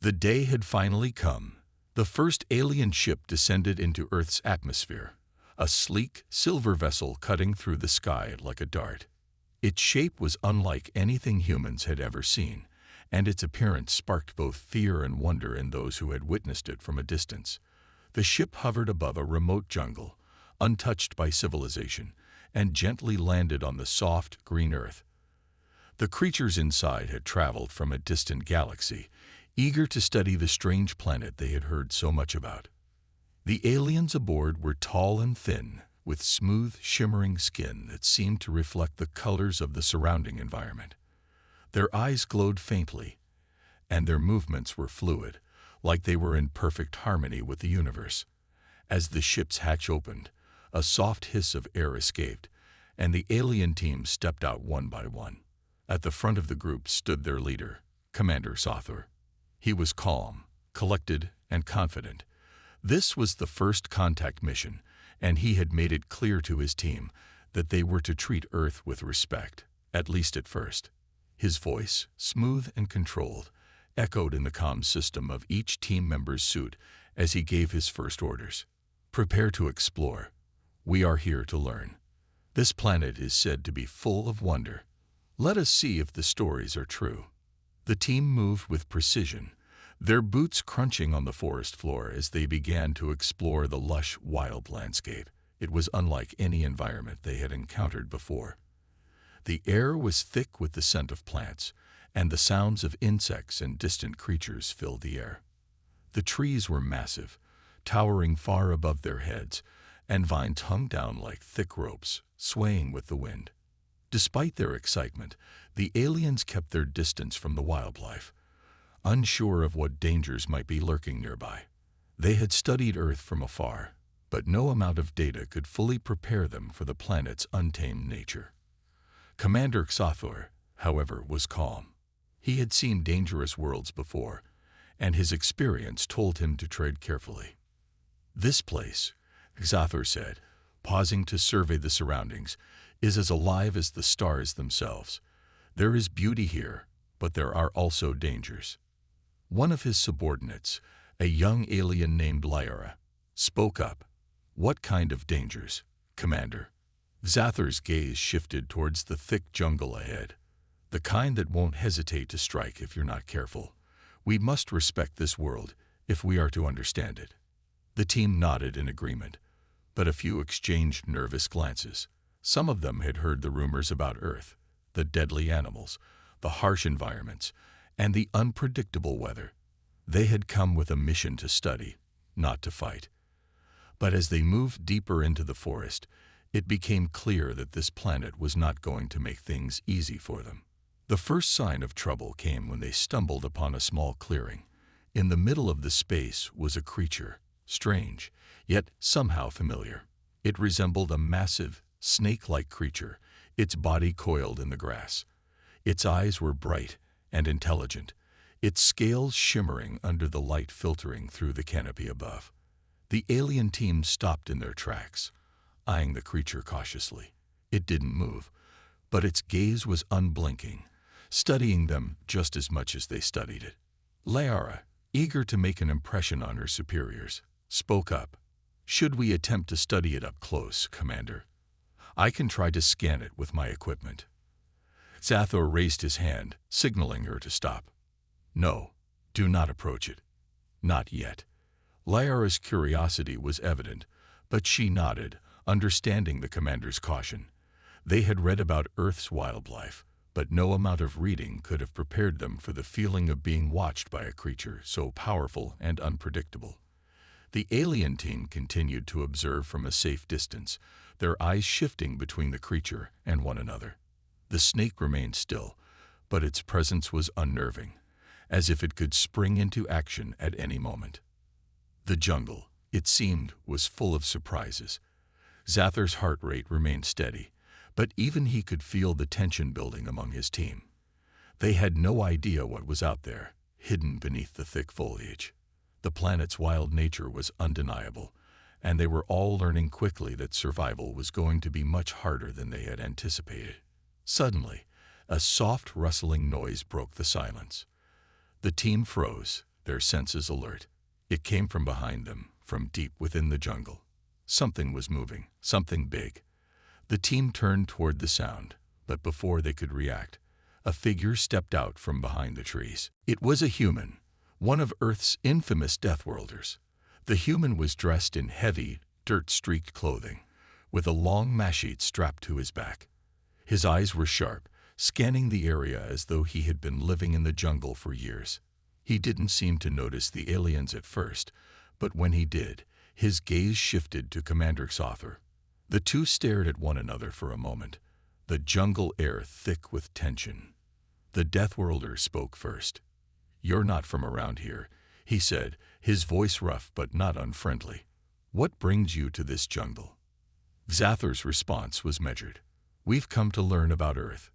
The day had finally come. The first alien ship descended into Earth's atmosphere, a sleek, silver vessel cutting through the sky like a dart. Its shape was unlike anything humans had ever seen, and its appearance sparked both fear and wonder in those who had witnessed it from a distance. The ship hovered above a remote jungle, untouched by civilization, and gently landed on the soft, green Earth. The creatures inside had traveled from a distant galaxy, eager to study the strange planet they had heard so much about. The aliens aboard were tall and thin, with smooth, shimmering skin that seemed to reflect the colors of the surrounding environment. Their eyes glowed faintly, and their movements were fluid, like they were in perfect harmony with the universe. As the ship's hatch opened, a soft hiss of air escaped, and the alien team stepped out one by one. At the front of the group stood their leader, Commander Sothor. He was calm, collected, and confident. This was the first contact mission, and he had made it clear to his team that they were to treat Earth with respect, at least at first. His voice, smooth and controlled, echoed in the comm system of each team member's suit as he gave his first orders. Prepare to explore. We are here to learn. This planet is said to be full of wonder. Let us see if the stories are true. The team moved with precision, their boots crunching on the forest floor as they began to explore the lush, wild landscape. It was unlike any environment they had encountered before. The air was thick with the scent of plants, and the sounds of insects and distant creatures filled the air. The trees were massive, towering far above their heads, and vines hung down like thick ropes, swaying with the wind. Despite their excitement, the aliens kept their distance from the wildlife, unsure of what dangers might be lurking nearby. They had studied Earth from afar, but no amount of data could fully prepare them for the planet's untamed nature. Commander Sothor, however, was calm. He had seen dangerous worlds before, and his experience told him to tread carefully. This place, Sothor said, pausing to survey the surroundings, is as alive as the stars themselves. There is beauty here, but there are also dangers. One of his subordinates, a young alien named Lyra, spoke up. What kind of dangers, Commander? Sothor's gaze shifted towards the thick jungle ahead. The kind that won't hesitate to strike if you're not careful. We must respect this world if we are to understand it. The team nodded in agreement, but a few exchanged nervous glances. Some of them had heard the rumors about Earth, the deadly animals, the harsh environments, and the unpredictable weather. They had come with a mission to study, not to fight. But as they moved deeper into the forest, it became clear that this planet was not going to make things easy for them. The first sign of trouble came when they stumbled upon a small clearing. In the middle of the space was a creature, strange, yet somehow familiar. It resembled a massive, snake-like creature, its body coiled in the grass. Its eyes were bright and intelligent, its scales shimmering under the light filtering through the canopy above. The alien team stopped in their tracks, eyeing the creature cautiously. It didn't move, but its gaze was unblinking, studying them just as much as they studied it. Lyra, eager to make an impression on her superiors, spoke up. Should we attempt to study it up close, Commander? I can try to scan it with my equipment. Sothor raised his hand, signaling her to stop. No, do not approach it. Not yet. Lyra's curiosity was evident, but she nodded, understanding the commander's caution. They had read about Earth's wildlife, but no amount of reading could have prepared them for the feeling of being watched by a creature so powerful and unpredictable. The alien team continued to observe from a safe distance, their eyes shifting between the creature and one another. The snake remained still, but its presence was unnerving, as if it could spring into action at any moment. The jungle, it seemed, was full of surprises. Sothor's heart rate remained steady, but even he could feel the tension building among his team. They had no idea what was out there, hidden beneath the thick foliage. The planet's wild nature was undeniable, and they were all learning quickly that survival was going to be much harder than they had anticipated. Suddenly, a soft rustling noise broke the silence. The team froze, their senses alert. It came from behind them, from deep within the jungle. Something was moving, something big. The team turned toward the sound, but before they could react, a figure stepped out from behind the trees. It was a human, one of Earth's infamous Deathworlders. The human was dressed in heavy, dirt-streaked clothing, with a long machete strapped to his back. His eyes were sharp, scanning the area as though he had been living in the jungle for years. He didn't seem to notice the aliens at first, but when he did, his gaze shifted to Commander Xathor. The two stared at one another for a moment, the jungle air thick with tension. The Deathworlder spoke first. "You're not from around here," he said, his voice rough but not unfriendly. "What brings you to this jungle?" Xathor's response was measured. "We've come to learn about Earth,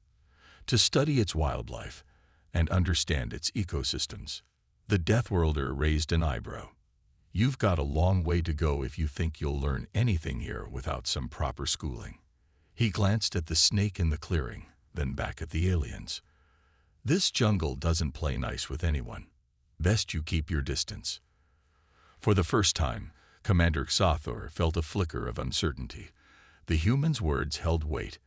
to study its wildlife, and understand its ecosystems." The Deathworlder raised an eyebrow. "You've got a long way to go if you think you'll learn anything here without some proper schooling." He glanced at the snake in the clearing, then back at the aliens. "This jungle doesn't play nice with anyone. Best you keep your distance." For the first time, Commander Xathor felt a flicker of uncertainty. The human's words held weight.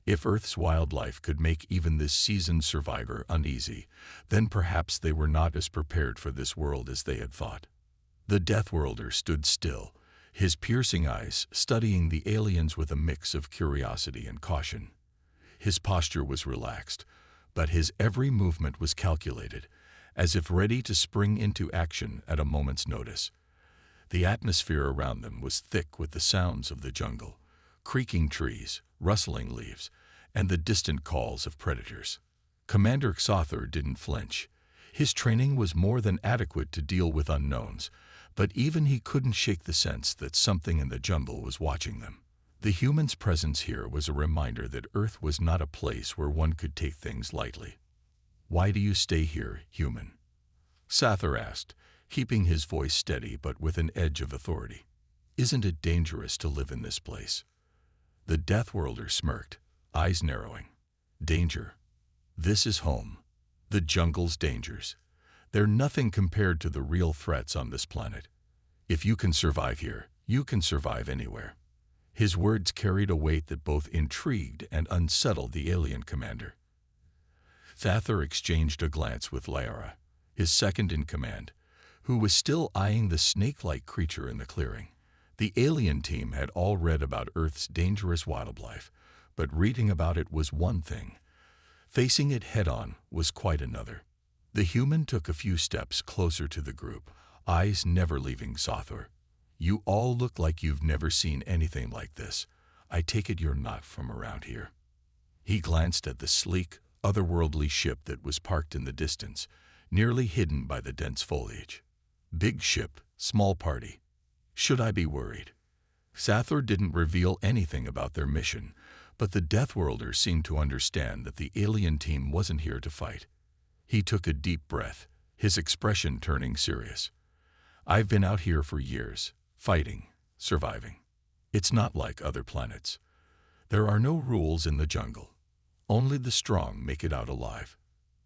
If Earth's wildlife could make even this seasoned survivor uneasy, then perhaps they were not as prepared for this world as they had thought. The Deathworlder stood still, his piercing eyes studying the aliens with a mix of curiosity and caution. His posture was relaxed, but his every movement was calculated, as if ready to spring into action at a moment's notice. The atmosphere around them was thick with the sounds of the jungle, creaking trees, rustling leaves, and the distant calls of predators. Commander Xathor didn't flinch. His training was more than adequate to deal with unknowns, but even he couldn't shake the sense that something in the jungle was watching them. The human's presence here was a reminder that Earth was not a place where one could take things lightly. "Why do you stay here, human?" Xathor asked, keeping his voice steady but with an edge of authority. "Isn't it dangerous to live in this place?" The Deathworlder smirked, eyes narrowing. "Danger? This is home. The jungle's dangers. They're nothing compared to the real threats on this planet. If you can survive here, you can survive anywhere." His words carried a weight that both intrigued and unsettled the alien commander. Xathor exchanged a glance with Lyra, his second-in-command, who was still eyeing the snake-like creature in the clearing. The alien team had all read about Earth's dangerous wildlife, but reading about it was one thing. Facing it head-on was quite another. The human took a few steps closer to the group, eyes never leaving Xathor. "You all look like you've never seen anything like this. I take it you're not from around here." He glanced at the sleek, otherworldly ship that was parked in the distance, nearly hidden by the dense foliage. "Big ship, small party. Should I be worried?" Xathor didn't reveal anything about their mission, but the Deathworlder seemed to understand that the alien team wasn't here to fight. He took a deep breath, his expression turning serious. "I've been out here for years, fighting, surviving. It's not like other planets. There are no rules in the jungle. Only the strong make it out alive.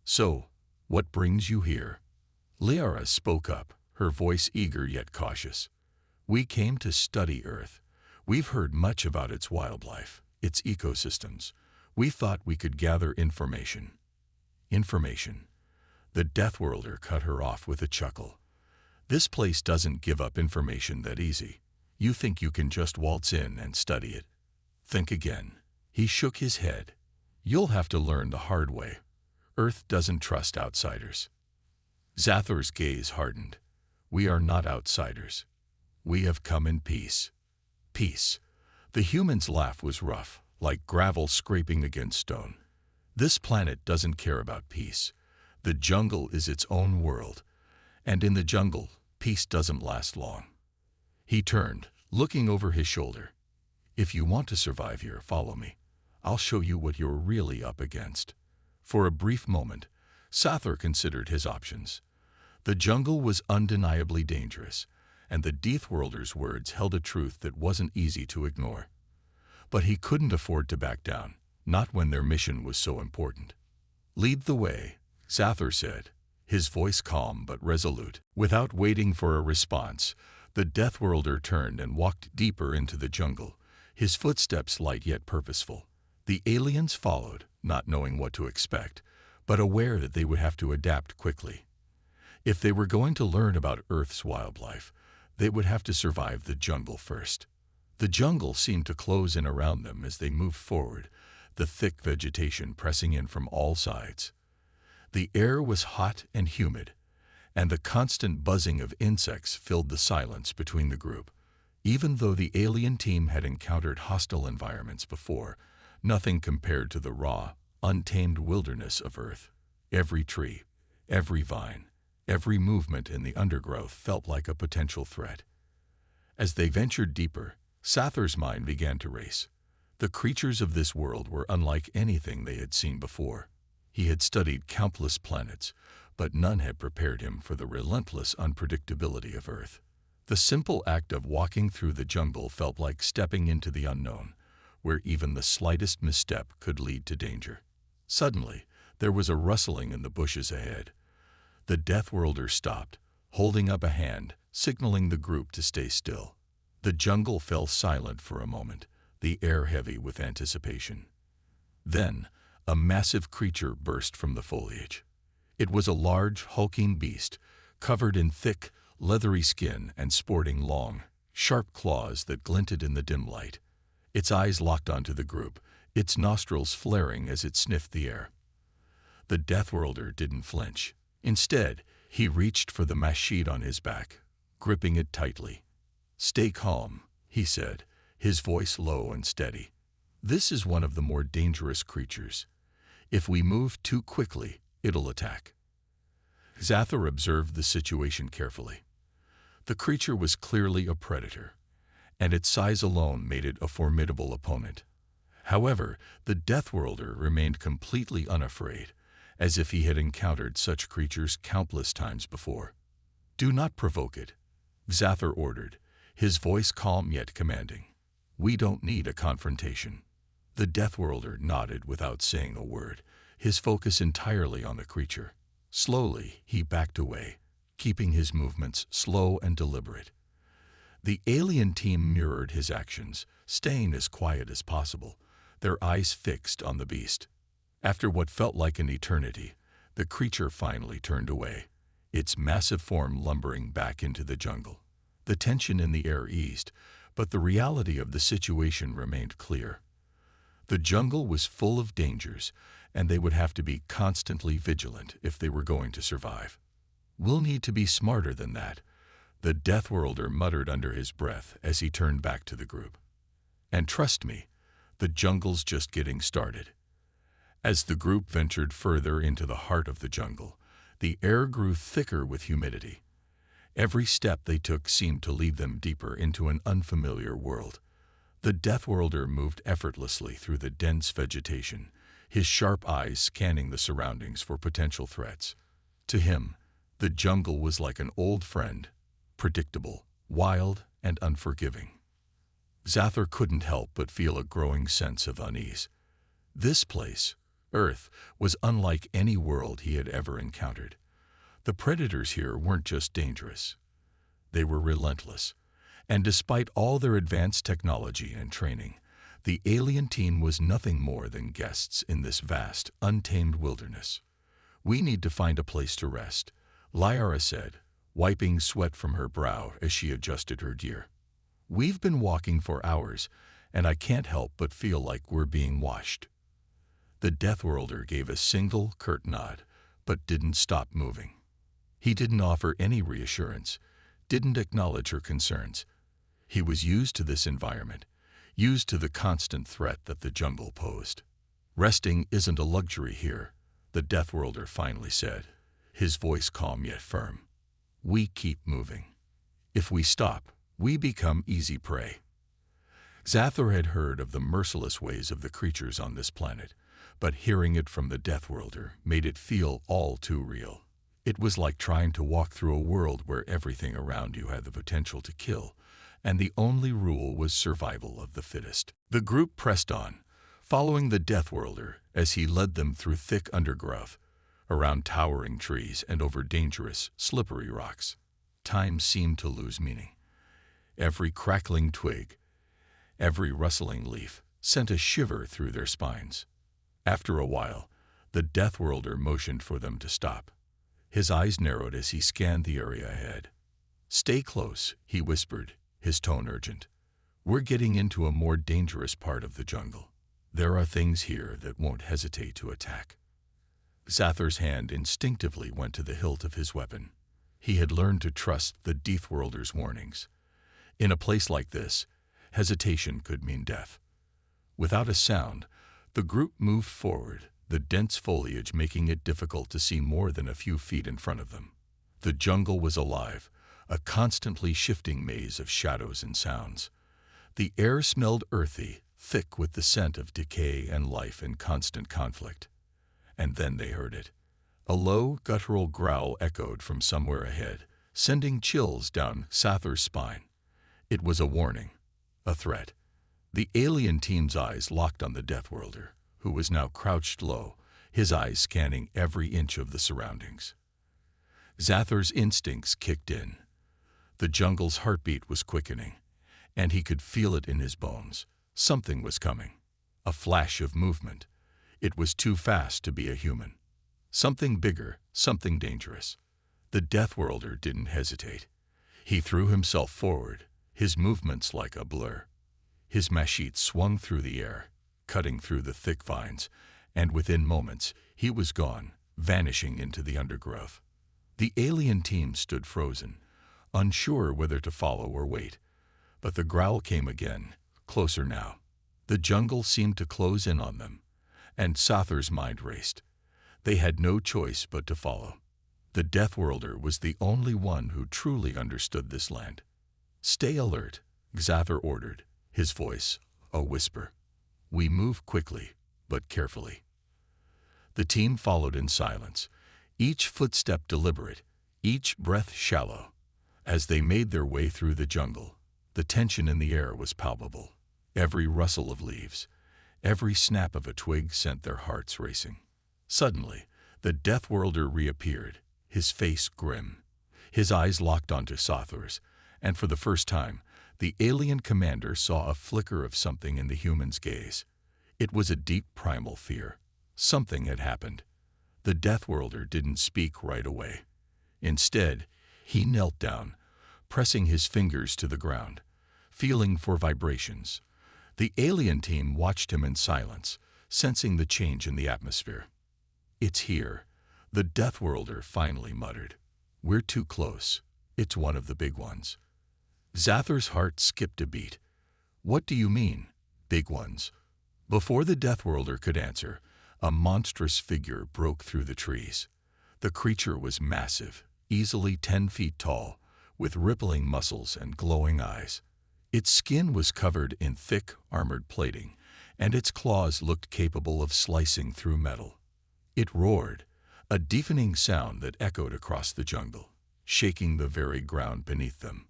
So, what brings you here?" Lyra spoke up, her voice eager yet cautious. "We came to study Earth. We've heard much about its wildlife, its ecosystems. We thought we could gather information." "Information?" The Deathworlder cut her off with a chuckle. "This place doesn't give up information that easy. You think you can just waltz in and study it? Think again." He shook his head. "You'll have to learn the hard way. Earth doesn't trust outsiders." Xathor's gaze hardened. "We are not outsiders. We have come in peace." "Peace." The human's laugh was rough, like gravel scraping against stone. "This planet doesn't care about peace. The jungle is its own world, and in the jungle, peace doesn't last long." He turned, looking over his shoulder. "If you want to survive here, follow me. I'll show you what you're really up against." For a brief moment, Xathor considered his options. The jungle was undeniably dangerous, and the Deathworlder's words held a truth that wasn't easy to ignore. But he couldn't afford to back down, not when their mission was so important. "Lead the way," Xathor said, his voice calm but resolute. Without waiting for a response, the Deathworlder turned and walked deeper into the jungle, his footsteps light yet purposeful. The aliens followed, not knowing what to expect, but aware that they would have to adapt quickly. If they were going to learn about Earth's wildlife, they would have to survive the jungle first. The jungle seemed to close in around them as they moved forward, the thick vegetation pressing in from all sides. The air was hot and humid, and the constant buzzing of insects filled the silence between the group. Even though the alien team had encountered hostile environments before, nothing compared to the raw, untamed wilderness of Earth. Every tree, every vine, every movement in the undergrowth felt like a potential threat. As they ventured deeper, Sather's mind began to race. The creatures of this world were unlike anything they had seen before. He had studied countless planets, but none had prepared him for the relentless unpredictability of Earth. The simple act of walking through the jungle felt like stepping into the unknown, where even the slightest misstep could lead to danger. Suddenly, there was a rustling in the bushes ahead. The Deathworlder stopped, holding up a hand, signaling the group to stay still. The jungle fell silent for a moment, the air heavy with anticipation. Then, a massive creature burst from the foliage. It was a large, hulking beast, covered in thick, leathery skin and sporting long, sharp claws that glinted in the dim light. Its eyes locked onto the group, its nostrils flaring as it sniffed the air. The Deathworlder didn't flinch. Instead, he reached for the machete on his back, gripping it tightly. "Stay calm," he said, his voice low and steady. "This is one of the more dangerous creatures. If we move too quickly, it'll attack." Sather observed the situation carefully. The creature was clearly a predator, and its size alone made it a formidable opponent. However, the Deathworlder remained completely unafraid, as if he had encountered such creatures countless times before. "Do not provoke it," Sather ordered, his voice calm yet commanding. "We don't need a confrontation." The Deathworlder nodded without saying a word, his focus entirely on the creature. Slowly, he backed away, keeping his movements slow and deliberate. The alien team mirrored his actions, staying as quiet as possible, their eyes fixed on the beast. After what felt like an eternity, the creature finally turned away, its massive form lumbering back into the jungle. The tension in the air eased, but the reality of the situation remained clear. The jungle was full of dangers, and they would have to be constantly vigilant if they were going to survive. "We'll need to be smarter than that," the Deathworlder muttered under his breath as he turned back to the group. "And trust me, the jungle's just getting started." As the group ventured further into the heart of the jungle, the air grew thicker with humidity. Every step they took seemed to lead them deeper into an unfamiliar world. The Deathworlder moved effortlessly through the dense vegetation, his sharp eyes scanning the surroundings for potential threats. To him, the jungle was like an old friend, predictable, wild, and unforgiving. Sather couldn't help but feel a growing sense of unease. This place, Earth, was unlike any world he had ever encountered. The predators here weren't just dangerous. They were relentless. And despite all their advanced technology and training, the alien team was nothing more than guests in this vast, untamed wilderness. "We need to find a place to rest," Lyra said, wiping sweat from her brow as she adjusted her gear. "We've been walking for hours, and I can't help but feel like we're being watched." The Deathworlder gave a single, curt nod, but didn't stop moving. He didn't offer any reassurance, didn't acknowledge her concerns. He was used to this environment, used to the constant threat that the jungle posed. "Resting isn't a luxury here," the Deathworlder finally said, his voice calm yet firm. "We keep moving. If we stop, we become easy prey." Sather had heard of the merciless ways of the creatures on this planet, but hearing it from the Deathworlder made it feel all too real. It was like trying to walk through a world where everything around you had the potential to kill, and the only rule was survival of the fittest. The group pressed on, following the Deathworlder as he led them through thick undergrowth. around towering trees and over dangerous, slippery rocks. Time seemed to lose meaning. Every crackling twig, every rustling leaf sent a shiver through their spines. After a while, the Deathworlder motioned for them to stop. His eyes narrowed as he scanned the area ahead. "Stay close," he whispered, his tone urgent. "We're getting into a more dangerous part of the jungle. There are things here that won't hesitate to attack." Xathar's hand instinctively went to the hilt of his weapon. He had learned to trust the Deathworlder's warnings. In a place like this, hesitation could mean death. Without a sound, the group moved forward, the dense foliage making it difficult to see more than a few feet in front of them. The jungle was alive, a constantly shifting maze of shadows and sounds. The air smelled earthy, thick with the scent of decay and life in constant conflict. And then they heard it. A low, guttural growl echoed from somewhere ahead, sending chills down Xathar's spine. It was a warning, a threat. The alien team's eyes locked on the Deathworlder, who was now crouched low, his eyes scanning every inch of the surroundings. Xathar's instincts kicked in. The jungle's heartbeat was quickening, and he could feel it in his bones. Something was coming. A flash of movement. It was too fast to be a human. Something bigger, something dangerous. The Deathworlder didn't hesitate. He threw himself forward, his movements like a blur. His machete swung through the air, cutting through the thick vines, and within moments he was gone, vanishing into the undergrowth. The alien team stood frozen, unsure whether to follow or wait. But the growl came again, closer now. The jungle seemed to close in on them, and Xathar's mind raced. They had no choice but to follow. The Deathworlder was the only one who truly understood this land. "Stay alert," Xathar ordered, his voice a whisper. "We move quickly, but carefully." The team followed in silence, each footstep deliberate, each breath shallow. As they made their way through the jungle, the tension in the air was palpable. Every rustle of leaves, every snap of a twig sent their hearts racing. Suddenly, the Deathworlder reappeared, his face grim. His eyes locked onto Xathar's, and for the first time, the alien commander saw a flicker of something in the human's gaze. It was a deep primal fear. Something had happened. The Deathworlder didn't speak right away. Instead, he knelt down, pressing his fingers to the ground, feeling for vibrations. The alien team watched him in silence, sensing the change in the atmosphere. "It's here," the Deathworlder finally muttered. "We're too close. It's one of the big ones." Xathar's heart skipped a beat. "What do you mean, big ones?" Before the Deathworlder could answer, a monstrous figure broke through the trees. The creature was massive, easily 10 feet tall, with rippling muscles and glowing eyes. Its skin was covered in thick, armored plating, and its claws looked capable of slicing through metal. It roared, a deafening sound that echoed across the jungle, shaking the very ground beneath them.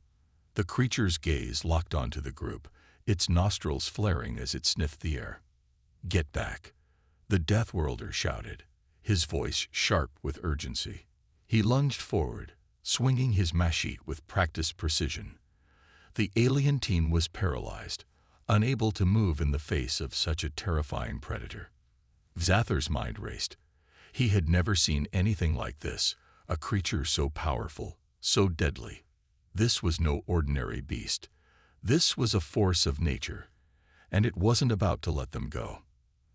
The creature's gaze locked onto the group, its nostrils flaring as it sniffed the air. "Get back," the Deathworlder shouted, his voice sharp with urgency. He lunged forward, swinging his machete with practiced precision. The alien team was paralyzed, unable to move in the face of such a terrifying predator. Xathar's mind raced. He had never seen anything like this, a creature so powerful, so deadly. This was no ordinary beast. This was a force of nature, and it wasn't about to let them go.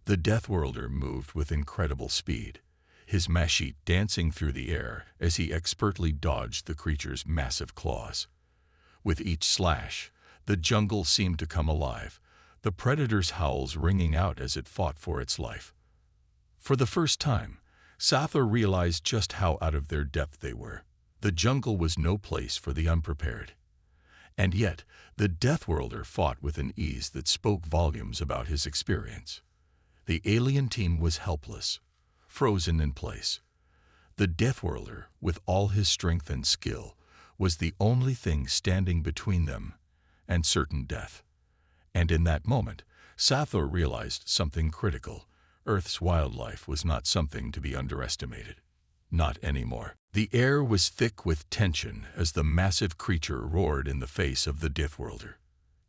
The Deathworlder moved with incredible speed, his machete dancing through the air as he expertly dodged the creature's massive claws. With each slash, the jungle seemed to come alive, the predator's howls ringing out as it fought for its life. For the first time, Xathar realized just how out of their depth they were. The jungle was no place for the unprepared. And yet, the Deathworlder fought with an ease that spoke volumes about his experience. The alien team was helpless, frozen in place. The Deathworlder, with all his strength and skill, was the only thing standing between them and certain death. And in that moment, Xathar realized something critical. Earth's wildlife was not something to be underestimated. Not anymore. The air was thick with tension as the massive creature roared in the face of the Deathworlder.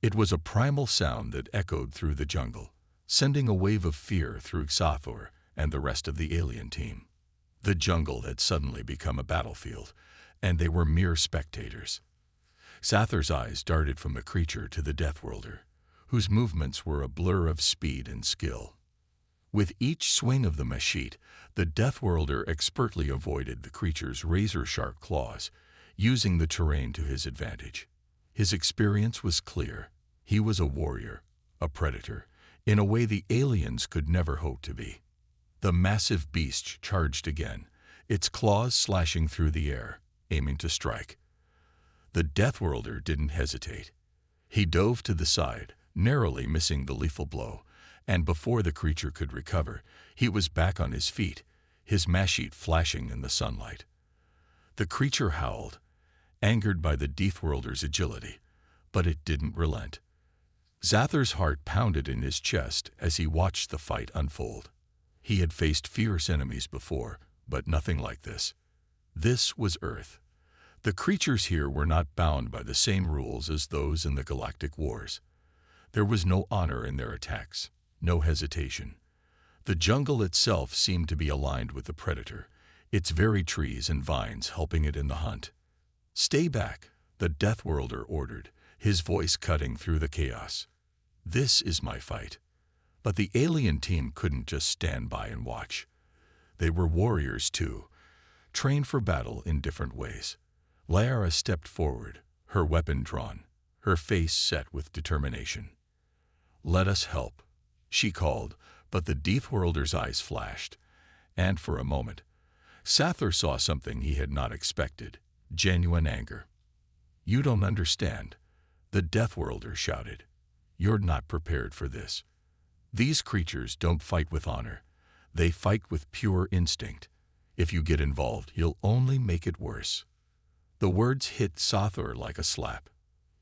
It was a primal sound that echoed through the jungle, sending a wave of fear through Xathor and the rest of the alien team. The jungle had suddenly become a battlefield, and they were mere spectators. Xathor's eyes darted from the creature to the Deathworlder, whose movements were a blur of speed and skill. With each swing of the machete, the Deathworlder expertly avoided the creature's razor-sharp claws, using the terrain to his advantage. His experience was clear. He was a warrior, a predator, in a way the aliens could never hope to be. The massive beast charged again, its claws slashing through the air, aiming to strike. The Deathworlder didn't hesitate. He dove to the side, narrowly missing the lethal blow, and before the creature could recover, he was back on his feet, his machete flashing in the sunlight. The creature howled, angered by the Deathworlder's agility, but it didn't relent. Xathor's heart pounded in his chest as he watched the fight unfold. He had faced fierce enemies before, but nothing like this. This was Earth. The creatures here were not bound by the same rules as those in the galactic wars. There was no honor in their attacks, no hesitation. The jungle itself seemed to be aligned with the predator, its very trees and vines helping it in the hunt. "Stay back," the Deathworlder ordered, his voice cutting through the chaos. "This is my fight." But the alien team couldn't just stand by and watch. They were warriors too, trained for battle in different ways. Lara stepped forward, her weapon drawn, her face set with determination. "Let us help," she called, but the Deathworlder's eyes flashed, and for a moment, Xathor saw something he had not expected, genuine anger. "You don't understand," the Deathworlder shouted. "You're not prepared for this. These creatures don't fight with honor. They fight with pure instinct. If you get involved, you'll only make it worse." The words hit Xathor like a slap.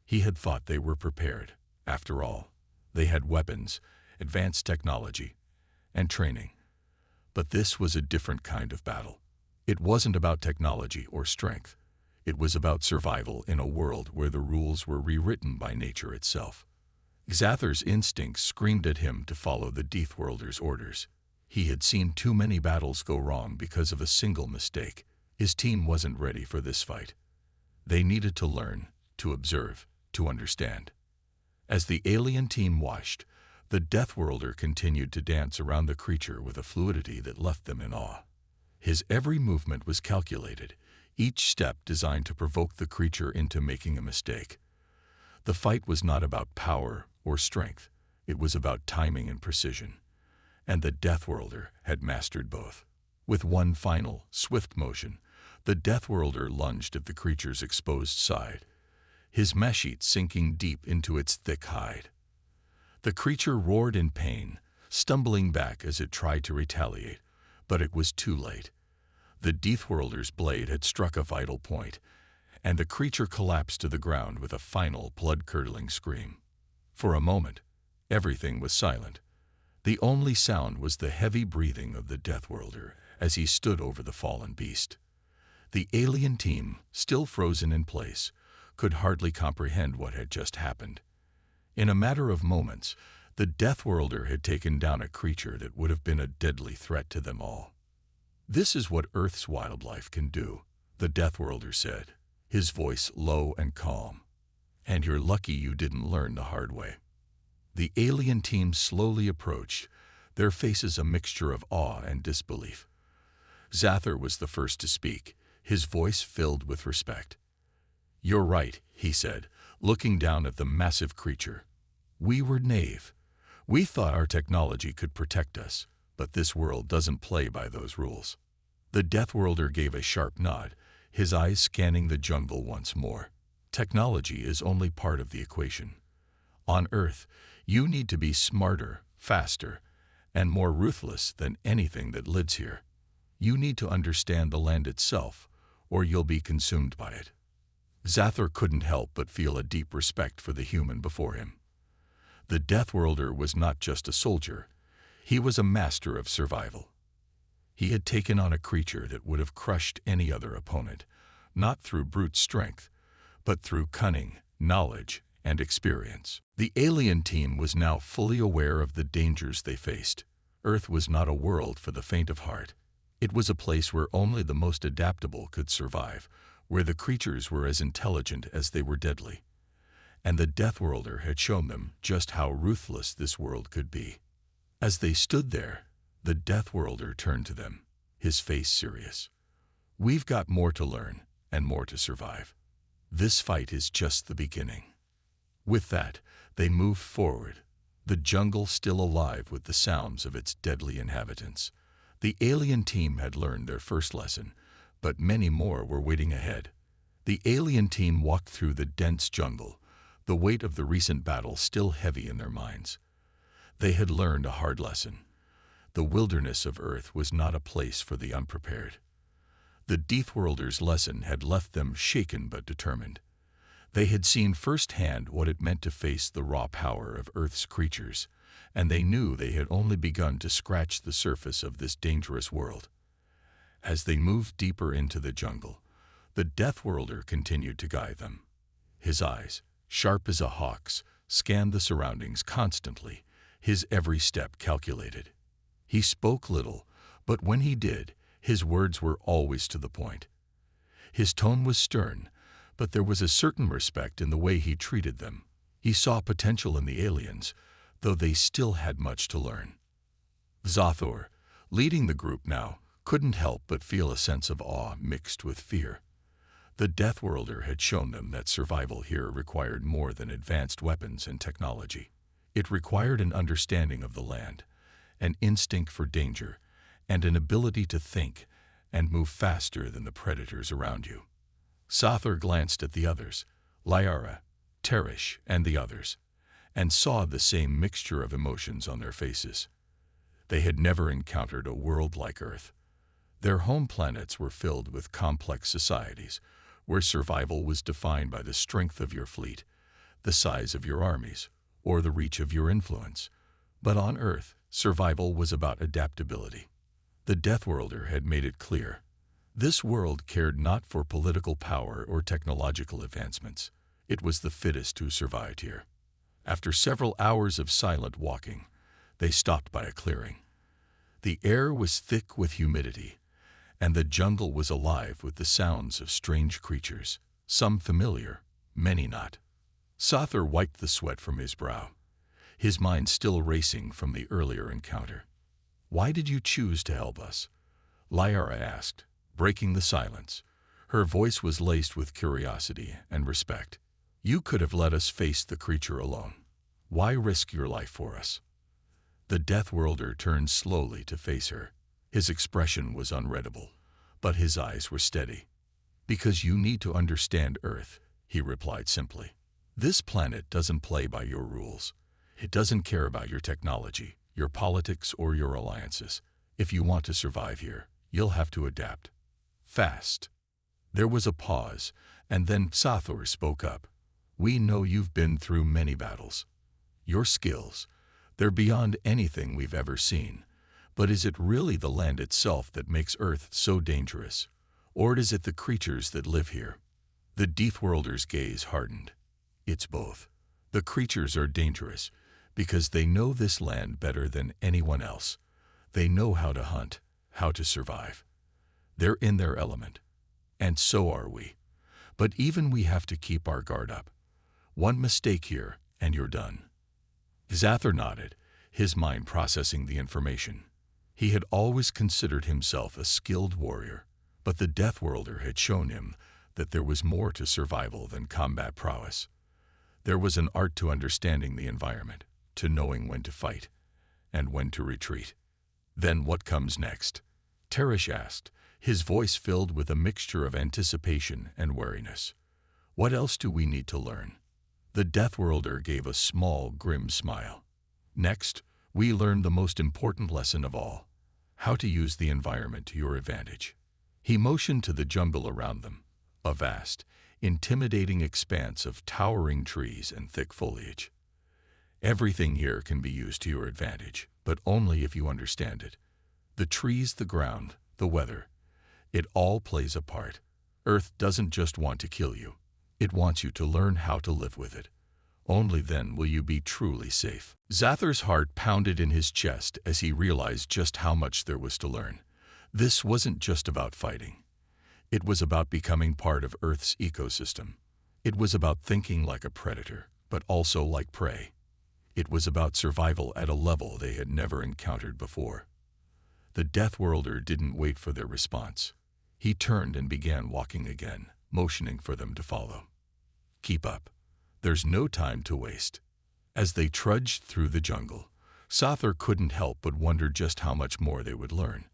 He had thought they were prepared. After all, they had weapons, advanced technology, and training. But this was a different kind of battle. It wasn't about technology or strength. It was about survival in a world where the rules were rewritten by nature itself. Xathor's instincts screamed at him to follow the Deathworlder's orders. He had seen too many battles go wrong because of a single mistake. His team wasn't ready for this fight. They needed to learn, to observe, to understand. As the alien team watched, the Deathworlder continued to dance around the creature with a fluidity that left them in awe. His every movement was calculated, each step designed to provoke the creature into making a mistake. The fight was not about power or strength. It was about timing and precision. And the Deathworlder had mastered both. With one final, swift motion, the Deathworlder lunged at the creature's exposed side, his machete sinking deep into its thick hide. The creature roared in pain, stumbling back as it tried to retaliate, but it was too late. The Deathworlder's blade had struck a vital point, and the creature collapsed to the ground with a final blood-curdling scream. For a moment, everything was silent. The only sound was the heavy breathing of the Deathworlder as he stood over the fallen beast. The alien team, still frozen in place, could hardly comprehend what had just happened. In a matter of moments, the Deathworlder had taken down a creature that would have been a deadly threat to them all. "This is what Earth's wildlife can do," the Deathworlder said, his voice low and calm. "And you're lucky you didn't learn the hard way." The alien team slowly approached, their faces a mixture of awe and disbelief. Xathor was the first to speak, his voice filled with respect. "You're right," he said, looking down at the massive creature. "We were naive. We thought our technology could protect us, but this world doesn't play by those rules." The Deathworlder gave a sharp nod, his eyes scanning the jungle once more. "Technology is only part of the equation. On Earth, you need to be smarter, faster, and more ruthless than anything that lives here. You need to understand the land itself, or you'll be consumed by it." Xathor couldn't help but feel a deep respect for the human before him. The Deathworlder was not just a soldier, he was a master of survival. He had taken on a creature that would have crushed any other opponent, not through brute strength, but through cunning, knowledge, and experience. The alien team was now fully aware of the dangers they faced. Earth was not a world for the faint of heart. It was a place where only the most adaptable could survive, where the creatures were as intelligent as they were deadly. And the Deathworlder had shown them just how ruthless this world could be. As they stood there, the Deathworlder turned to them, his face serious. "We've got more to learn and more to survive. This fight is just the beginning." With that, they moved forward, the jungle still alive with the sounds of its deadly inhabitants. The alien team had learned their first lesson, but many more were waiting ahead. The alien team walked through the dense jungle, the weight of the recent battle still heavy in their minds. They had learned a hard lesson. The wilderness of Earth was not a place for the unprepared. The Deathworlder's lesson had left them shaken but determined. They had seen firsthand what it meant to face the raw power of Earth's creatures, and they knew they had only begun to scratch the surface of this dangerous world. As they moved deeper into the jungle, the Deathworlder continued to guide them. His eyes, sharp as a hawk's, scanned the surroundings constantly, his every step calculated. He spoke little, but when he did, his words were always to the point. His tone was stern, but there was a certain respect in the way he treated them. He saw potential in the aliens, though they still had much to learn. Zathor, leading the group now, couldn't help but feel a sense of awe mixed with fear. The Deathworlder had shown them that survival here required more than advanced weapons and technology. It required an understanding of the land, an instinct for danger, and an ability to think and move faster than the predators around you. Zathor glanced at the others, Lyra, Teresh, and the others, and saw the same mixture of emotions on their faces. They had never encountered a world like Earth. Their home planets were filled with complex societies, where survival was defined by the strength of your fleet, the size of your armies, or the reach of your influence. But on Earth, survival was about adaptability. The Deathworlder had made it clear. This world cared not for political power or technological advancements. It was the fittest who survived here. After several hours of silent walking, they stopped by a clearing. The air was thick with humidity, and the jungle was alive with the sounds of strange creatures, some familiar, many not. Zathor wiped the sweat from his brow, his mind still racing from the earlier encounter. "Why did you choose to help us?" Lyra asked, breaking the silence. Her voice was laced with curiosity and respect. "You could have let us face the creature alone. Why risk your life for us?" The Deathworlder turned slowly to face her. His expression was unreadable, but his eyes were steady. "Because you need to understand Earth," he replied simply. "This planet doesn't play by your rules. It doesn't care about your technology, your politics, or your alliances. If you want to survive here, you'll have to adapt. Fast." There was a pause, and then Zathor spoke up. "We know you've been through many battles. Your skills, they're beyond anything we've ever seen. But is it really the land itself that makes Earth so dangerous? Or is it the creatures that live here?" The Deathworlder's gaze hardened. "It's both. The creatures are dangerous because they know this land better than anyone else. They know how to hunt, how to survive. They're in their element. And so are we. But even we have to keep our guard up. One mistake here, and you're done." Zathor nodded, his mind processing the information. He had always considered himself a skilled warrior, but the Deathworlder had shown him that there was more to survival than combat prowess. There was an art to understanding the environment, to knowing when to fight, and when to retreat. "Then what comes next?" Teresh asked, his voice filled with a mixture of anticipation and wariness. "What else do we need to learn?" The Deathworlder gave a small, grim smile. "Next, we learn the most important lesson of all, how to use the environment to your advantage." He motioned to the jungle around them, a vast, intimidating expanse of towering trees and thick foliage. "Everything here can be used to your advantage, but only if you understand it. The trees, the ground, the weather. It all plays a part. Earth doesn't just want to kill you. It wants you to learn how to live with it. Only then will you be truly safe. Zathar's heart pounded in his chest as he realized just how much there was to learn. This wasn't just about fighting. It was about becoming part of Earth's ecosystem. It was about thinking like a predator, but also like prey. It was about survival at a level they had never encountered before. The Deathworlder didn't wait for their response. He turned and began walking again, motioning for them to follow. Keep up. There's no time to waste. As they trudged through the jungle, Zathar couldn't help but wonder just how much more they would learn.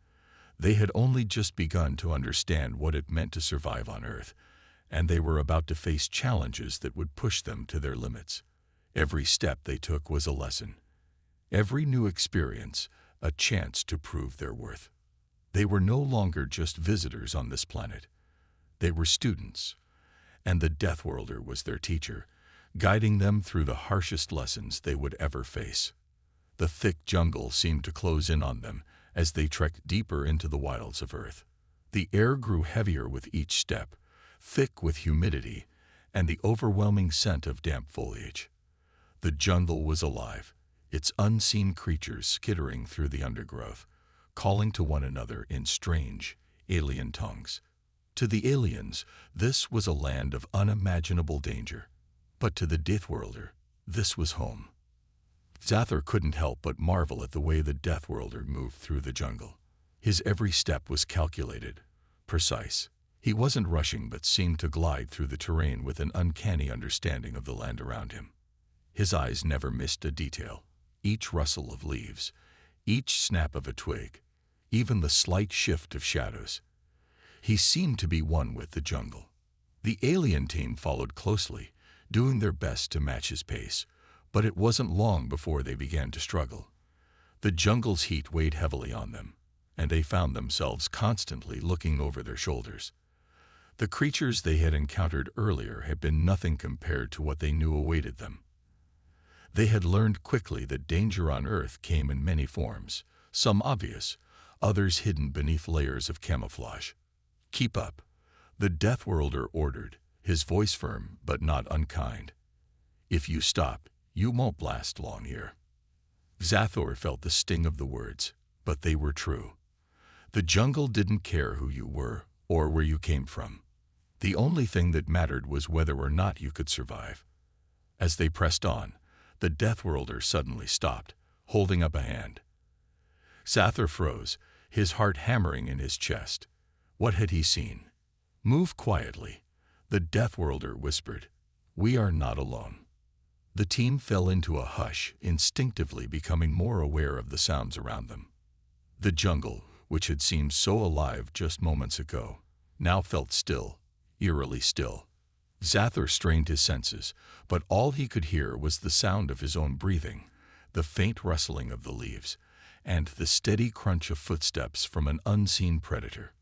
They had only just begun to understand what it meant to survive on Earth, and they were about to face challenges that would push them to their limits. Every step they took was a lesson. Every new experience, a chance to prove their worth. They were no longer just visitors on this planet. They were students, and the Deathworlder was their teacher, guiding them through the harshest lessons they would ever face. The thick jungle seemed to close in on them as they trekked deeper into the wilds of Earth. The air grew heavier with each step, thick with humidity and the overwhelming scent of damp foliage. The jungle was alive, its unseen creatures skittering through the undergrowth, calling to one another in strange, alien tongues. To the aliens, this was a land of unimaginable danger. But to the Deathworlder, this was home. Zathar couldn't help but marvel at the way the Deathworlder moved through the jungle. His every step was calculated, precise. He wasn't rushing but seemed to glide through the terrain with an uncanny understanding of the land around him. His eyes never missed a detail. Each rustle of leaves, each snap of a twig, even the slight shift of shadows. He seemed to be one with the jungle. The alien team followed closely, doing their best to match his pace, but it wasn't long before they began to struggle. The jungle's heat weighed heavily on them, and they found themselves constantly looking over their shoulders. The creatures they had encountered earlier had been nothing compared to what they knew awaited them. They had learned quickly that danger on Earth came in many forms, some obvious, others hidden beneath layers of camouflage. Keep up, the Deathworlder ordered, his voice firm but not unkind. If you stop, you won't last long here. Zathar felt the sting of the words, but they were true. The jungle didn't care who you were or where you came from. The only thing that mattered was whether or not you could survive. As they pressed on, the Deathworlder suddenly stopped, holding up a hand. Zathar froze, his heart hammering in his chest. What had he seen? Move quietly, the Deathworlder whispered. We are not alone. The team fell into a hush, instinctively becoming more aware of the sounds around them. The jungle, which had seemed so alive just moments ago, now felt still, eerily still. Zathar strained his senses, but all he could hear was the sound of his own breathing, the faint rustling of the leaves, and the steady crunch of footsteps from an unseen predator.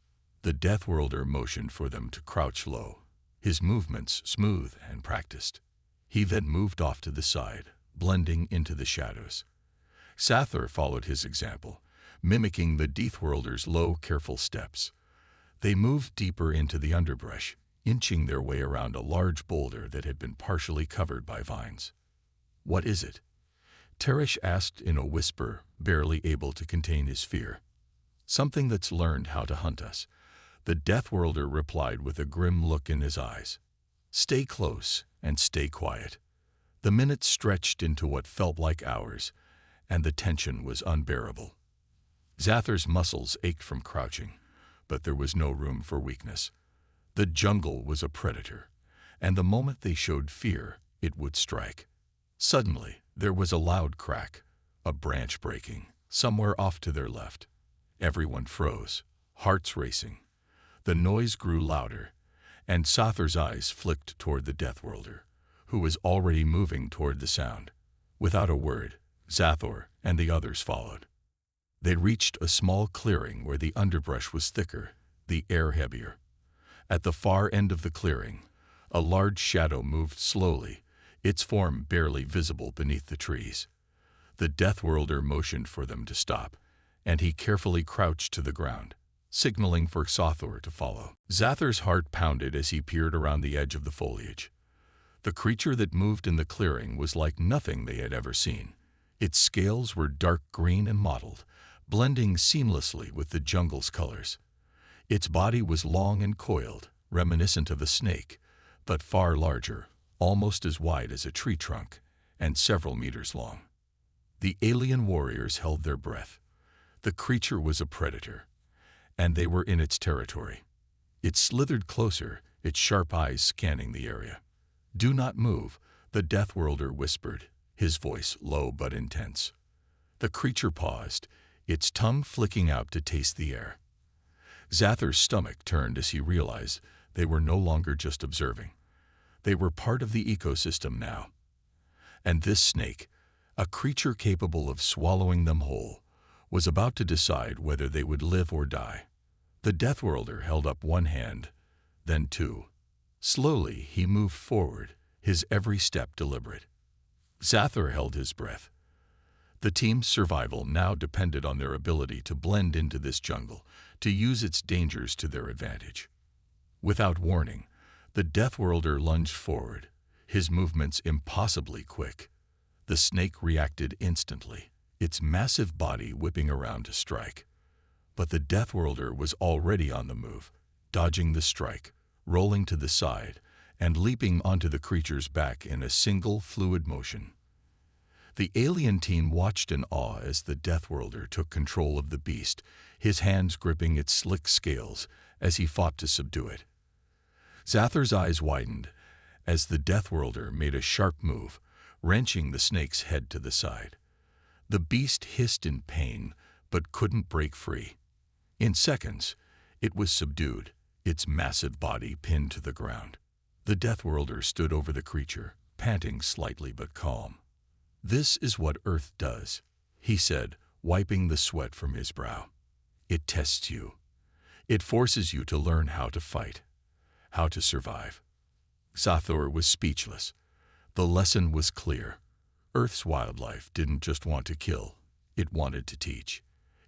The Deathworlder motioned for them to crouch low, his movements smooth and practiced. He then moved off to the side, blending into the shadows. Zathar followed his example, mimicking the Deathworlder's low, careful steps. They moved deeper into the underbrush, inching their way around a large boulder that had been partially covered by vines. What is it? Teresh asked in a whisper, barely able to contain his fear. Something that's learned how to hunt us, the Deathworlder replied with a grim look in his eyes. Stay close and stay quiet. The minutes stretched into what felt like hours, and the tension was unbearable. Zathar's muscles ached from crouching, but there was no room for weakness. The jungle was a predator, and the moment they showed fear, it would strike. Suddenly, there was a loud crack, a branch breaking, somewhere off to their left. Everyone froze, hearts racing. The noise grew louder, and Zathar's eyes flicked toward the Deathworlder, who was already moving toward the sound. Without a word, Zathar and the others followed. They reached a small clearing where the underbrush was thicker, the air heavier. At the far end of the clearing, a large shadow moved slowly, its form barely visible beneath the trees. The Deathworlder motioned for them to stop, and he carefully crouched to the ground, signaling for Xathor to follow. Xathor's heart pounded as he peered around the edge of the foliage. The creature that moved in the clearing was like nothing they had ever seen. Its scales were dark green and mottled, blending seamlessly with the jungle's colors. Its body was long and coiled, reminiscent of a snake, but far larger, almost as wide as a tree trunk, and several meters long. The alien warriors held their breath. The creature was a predator, and they were in its territory. It slithered closer, its sharp eyes scanning the area. "Do not move," the Deathworlder whispered, his voice low but intense. The creature paused, its tongue flicking out to taste the air. Xathor's stomach turned as he realized they were no longer just observing. They were part of the ecosystem now. And this snake, a creature capable of swallowing them whole, was about to decide whether they would live or die. The Deathworlder held up one hand, then two. Slowly he moved forward, his every step deliberate. Xathor held his breath. The team's survival now depended on their ability to blend into this jungle, to use its dangers to their advantage. Without warning, the Deathworlder lunged forward, his movements impossibly quick. The snake reacted instantly, its massive body whipping around to strike. But the Deathworlder was already on the move, dodging the strike, rolling to the side, and leaping onto the creature's back in a single fluid motion. The alien team watched in awe as the Deathworlder took control of the beast, his hands gripping its slick scales as he fought to subdue it. Xathor's eyes widened as the Deathworlder made a sharp move, wrenching the snake's head to the side. The beast hissed in pain, but couldn't break free. In seconds, it was subdued, its massive body pinned to the ground. The Deathworlder stood over the creature, panting slightly but calm. "This is what Earth does," he said, wiping the sweat from his brow. "It tests you. It forces you to learn how to fight, how to survive." Xathor was speechless. The lesson was clear. Earth's wildlife didn't just want to kill, it wanted to teach.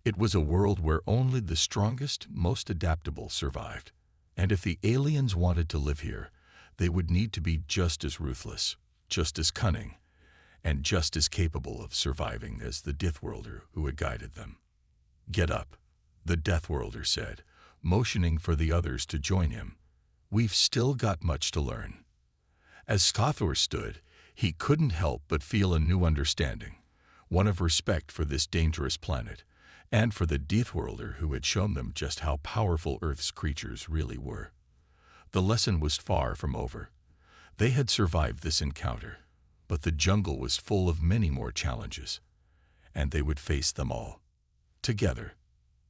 It was a world where only the strongest, most adaptable survived. And if the aliens wanted to live here, they would need to be just as ruthless, just as cunning, and just as capable of surviving as the Deathworlder who had guided them. "Get up," the Deathworlder said, motioning for the others to join him. "We've still got much to learn." As Xathor stood, he couldn't help but feel a new understanding, one of respect for this dangerous planet, and for the Deathworlder who had shown them just how powerful Earth's creatures really were. The lesson was far from over. They had survived this encounter, but the jungle was full of many more challenges, and they would face them all together.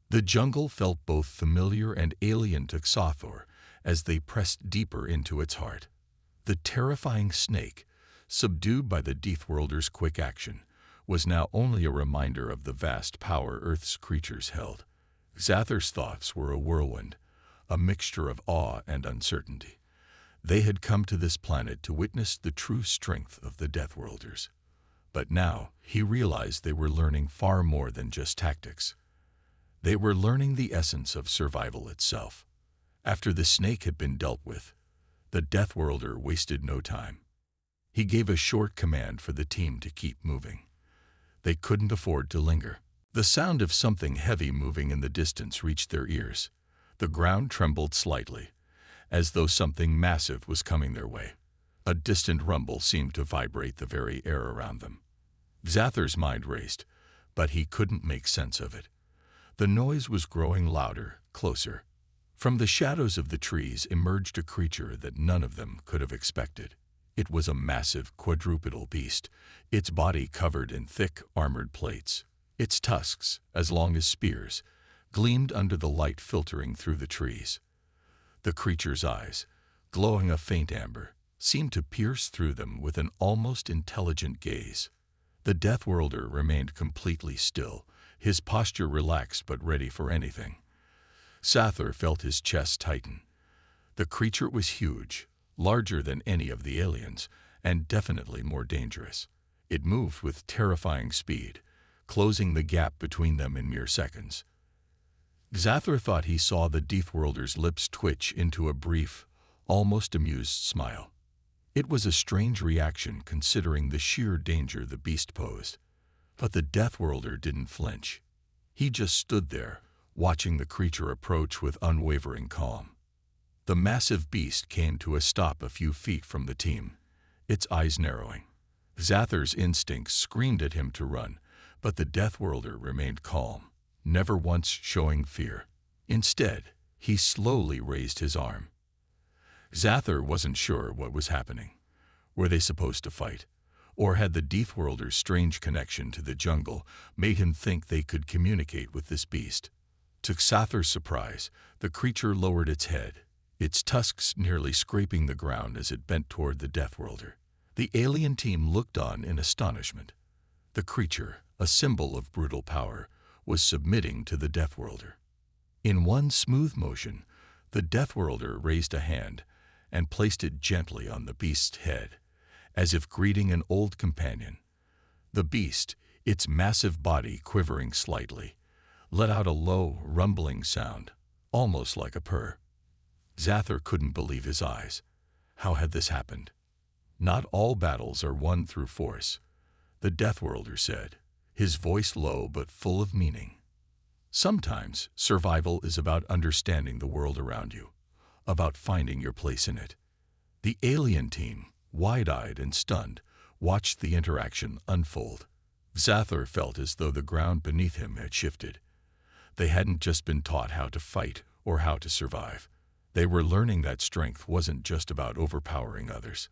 The jungle felt both familiar and alien to Xathor as they pressed deeper into its heart. The terrifying snake, subdued by the Deathworlder's quick action, was now only a reminder of the vast power Earth's creatures held. Xathor's thoughts were a whirlwind, a mixture of awe and uncertainty. They had come to this planet to witness the true strength of the Deathworlders. But now he realized they were learning far more than just tactics. They were learning the essence of survival itself. After the snake had been dealt with, the Deathworlder wasted no time. He gave a short command for the team to keep moving. They couldn't afford to linger. The sound of something heavy moving in the distance reached their ears. The ground trembled slightly, as though something massive was coming their way. A distant rumble seemed to vibrate the very air around them. Xathor's mind raced, but he couldn't make sense of it. The noise was growing louder, closer. From the shadows of the trees emerged a creature that none of them could have expected. It was a massive quadrupedal beast, its body covered in thick, armored plates. Its tusks, as long as spears, gleamed under the light filtering through the trees. The creature's eyes, glowing a faint amber, seemed to pierce through them with an almost intelligent gaze. The Deathworlder remained completely still, his posture relaxed but ready for anything. Xathor felt his chest tighten. The creature was huge, larger than any of the aliens, and definitely more dangerous. It moved with terrifying speed, closing the gap between them in mere seconds. Xathar thought he saw the Deathworlder's lips twitch into a brief, almost amused smile. It was a strange reaction considering the sheer danger the beast posed. But the Deathworlder didn't flinch. He just stood there, watching the creature approach with unwavering calm. The massive beast came to a stop a few feet from the team, its eyes narrowing. Xathar's instincts screamed at him to run, but the Deathworlder remained calm, never once showing fear. Instead, he slowly raised his arm. Xathar wasn't sure what was happening. Were they supposed to fight? Or had the Deathworlder's strange connection to the jungle made him think they could communicate with this beast? To Xathar's surprise, the creature lowered its head, its tusks nearly scraping the ground as it bent toward the Deathworlder. The alien team looked on in astonishment. The creature, a symbol of brutal power, was submitting to the Deathworlder. In one smooth motion, the Deathworlder raised a hand and placed it gently on the beast's head, as if greeting an old companion. The beast, its massive body quivering slightly, let out a low, rumbling sound, almost like a purr. Xathar couldn't believe his eyes. How had this happened? Not all battles are won through force, the Deathworlder said, his voice low but full of meaning. Sometimes survival is about understanding the world around you, about finding your place in it. The alien team, wide-eyed and stunned, watched the interaction unfold. Xathar felt as though the ground beneath him had shifted. They hadn't just been taught how to fight or how to survive. They were learning that strength wasn't just about overpowering others.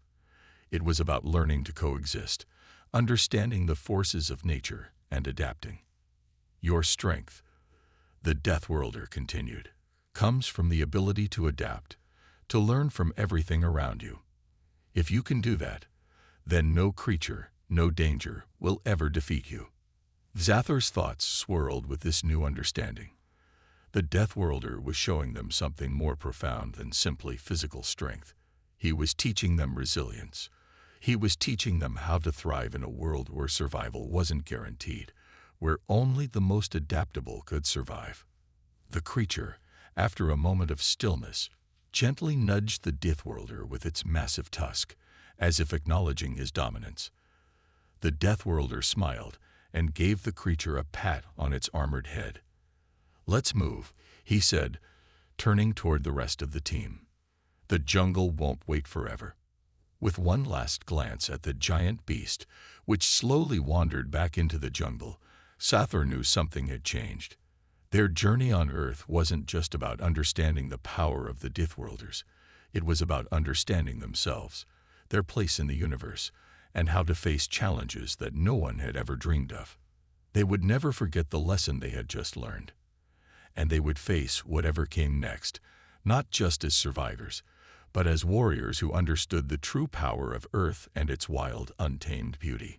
It was about learning to coexist, understanding the forces of nature and adapting. Your strength, the Deathworlder continued, comes from the ability to adapt, to learn from everything around you. If you can do that, then no creature, no danger will ever defeat you. Xathar's thoughts swirled with this new understanding. The Deathworlder was showing them something more profound than simply physical strength. He was teaching them resilience. He was teaching them how to thrive in a world where survival wasn't guaranteed, where only the most adaptable could survive. The creature, after a moment of stillness, gently nudged the Deathworlder with its massive tusk, as if acknowledging his dominance. The Deathworlder smiled and gave the creature a pat on its armored head. "Let's move," he said, turning toward the rest of the team. "The jungle won't wait forever." With one last glance at the giant beast, which slowly wandered back into the jungle, Xathar knew something had changed. Their journey on Earth wasn't just about understanding the power of the Deathworlders. It was about understanding themselves, their place in the universe, and how to face challenges that no one had ever dreamed of. They would never forget the lesson they had just learned. And they would face whatever came next, not just as survivors, but as warriors who understood the true power of Earth and its wild, untamed beauty.